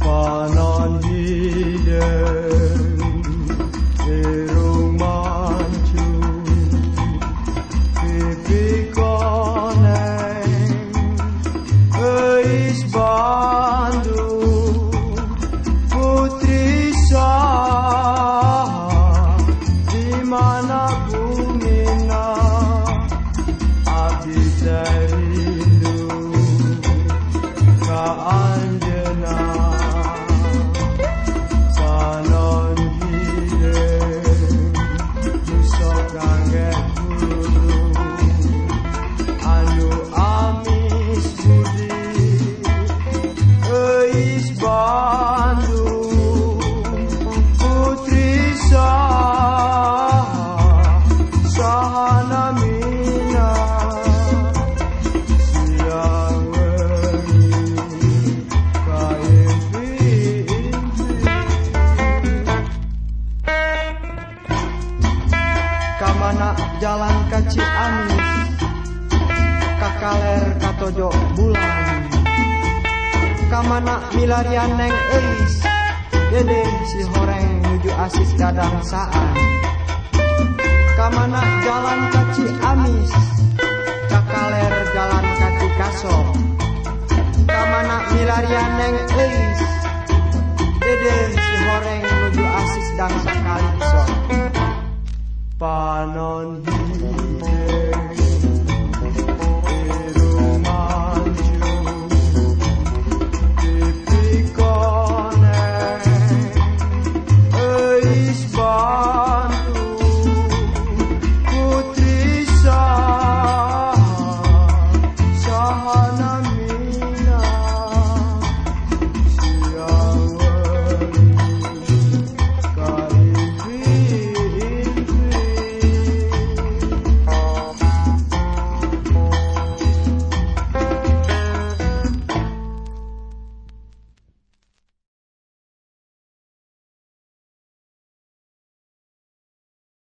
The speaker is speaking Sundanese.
Panon hidung irung mancung pipi koneng eis Bandung putri sah di mana bumina abdi rindu ka anjeunna. Kamana jalan ka Ciamis, kakaler katojo bulan. Kamana milarian neng eis, dede si horeng nuju asis dadang saan. Kamana jalan ka Ciamis, kakaler jalan ka Cikaso. Kamana milarian neng eis, dede si horeng nuju asis dang sakalipso. Panon hidung